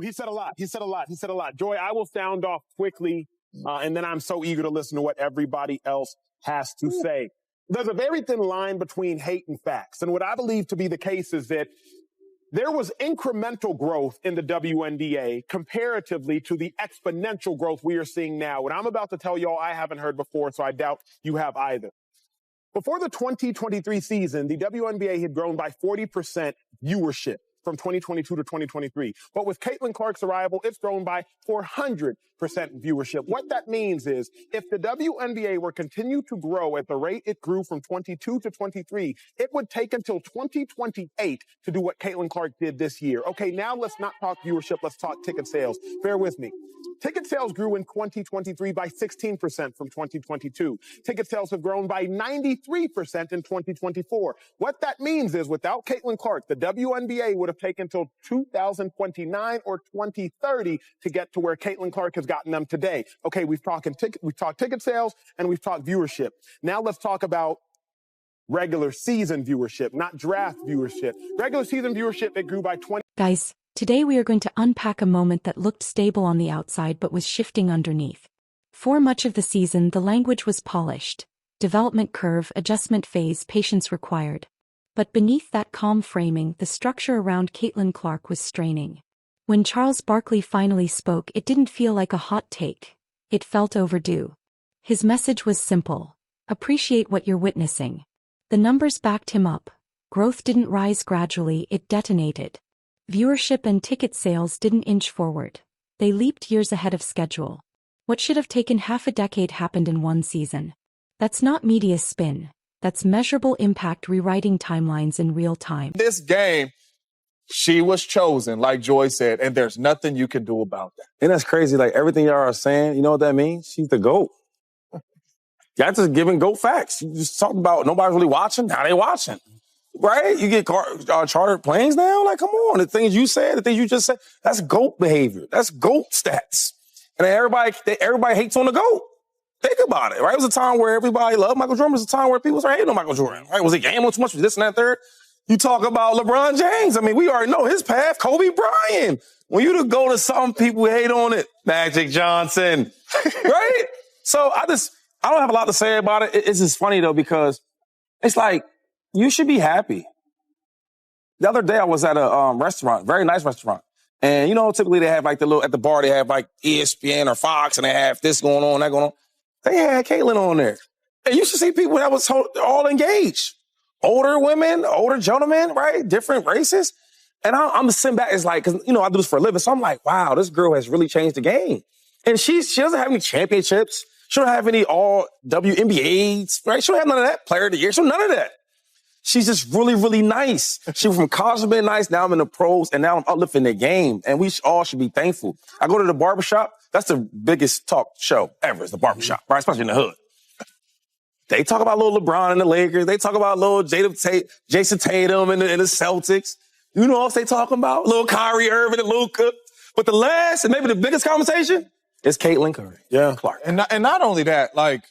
he said a lot. He said a lot. He said a lot. Joy, I will sound off quickly, and then I'm so eager to listen to what everybody else has to say. There's a very thin line between hate and facts. And what I believe to be the case is that there was incremental growth in the WNBA comparatively to the exponential growth we are seeing now. What I'm about to tell y'all, I haven't heard before, so I doubt you have either. Before the 2023 season, the WNBA had grown by 40% viewership from 2022 to 2023. But with Caitlin Clark's arrival, it's grown by 400% viewership. What that means is if the WNBA were continue to grow at the rate it grew from 22 to 23, it would take until 2028 to do what Caitlin Clark did this year. Okay, now let's not talk viewership. Let's talk ticket sales. Bear with me. Ticket sales grew in 2023 by 16% from 2022. Ticket sales have grown by 93% in 2024. What that means is without Caitlin Clark, the WNBA would have taken till 2029 or 2030 to get to where Caitlin Clark has gotten them today. Okay, we've talked ticket sales and we've talked viewership. Now let's talk about regular season viewership, not draft viewership. Regular season viewership, it grew by 20. Guys, today we are going to unpack a moment that looked stable on the outside but was shifting underneath. For much of the season, the language was polished. Development curve, adjustment phase, patience required. But beneath that calm framing, the structure around Caitlin Clark was straining. When Charles Barkley finally spoke, it didn't feel like a hot take. It felt overdue. His message was simple. Appreciate what you're witnessing. The numbers backed him up. Growth didn't rise gradually, it detonated. Viewership and ticket sales didn't inch forward. They leaped years ahead of schedule. What should have taken half a decade happened in one season. That's not media spin. That's measurable impact, rewriting timelines in real time. This game, she was chosen, like Joy said, and there's nothing you can do about that. And that's crazy. Like, everything y'all are saying, you know what that means? She's the GOAT. Y'all just giving GOAT facts. You just talking about nobody's really watching. Now they watching. Right? You get chartered planes now? Like, come on. The things you said, the things you just said, that's GOAT behavior. That's GOAT stats. And then everybody hates on the GOAT. Think about it, right? It was a time where everybody loved Michael Jordan. It was a time where people started hating on Michael Jordan, right? Was he gambling too much? Was this and that third? You talk about LeBron James. I mean, we already know his path. Kobe Bryant. When you to go to some people hate on it. Magic Johnson. Right? So I don't have a lot to say about it. It's just funny, though, because it's like, you should be happy. The other day I was at a restaurant, very nice restaurant. And, you know, typically they have like at the bar, they have like ESPN or Fox and they have this going on, that going on. They had Caitlin on there. And you should see people that was all engaged. Older women, older gentlemen, right? Different races. And I'm just sitting back, it's like, cause, you know, I do this for a living. So I'm like, wow, this girl has really changed the game. And she doesn't have any championships. She don't have any all WNBAs, right? She don't have none of that. Player of the year. She don't none of that. She's just really, really nice. She went from college to being nice. Now I'm in the pros and now I'm uplifting the game. And we all should be thankful. I go to the barbershop. That's the biggest talk show ever is the barbershop, right? Especially in the hood. They talk about little LeBron and the Lakers. They talk about little Jason Tatum and the Celtics. You know what else they talking about? Little Kyrie Irving and Luka. But the last and maybe the biggest conversation is Caitlin Clark. And not only that, like,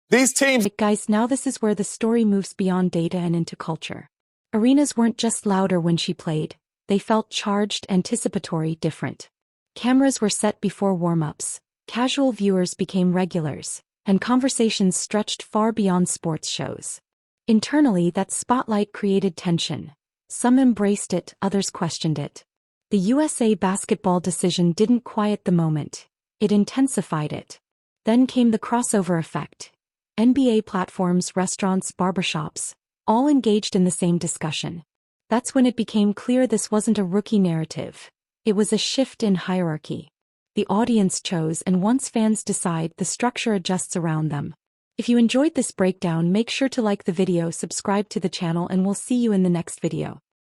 these teams... Guys, now this is where the story moves beyond data and into culture. Arenas weren't just louder when she played. They felt charged, anticipatory, different. Cameras were set before warm-ups. Casual viewers became regulars. And conversations stretched far beyond sports shows. Internally, that spotlight created tension. Some embraced it, others questioned it. The USA basketball decision didn't quiet the moment. It intensified it. Then came the crossover effect. NBA platforms, restaurants, barbershops, all engaged in the same discussion. That's when it became clear this wasn't a rookie narrative. It was a shift in hierarchy. The audience chose, and once fans decide, the structure adjusts around them. If you enjoyed this breakdown, make sure to like the video, subscribe to the channel, and we'll see you in the next video.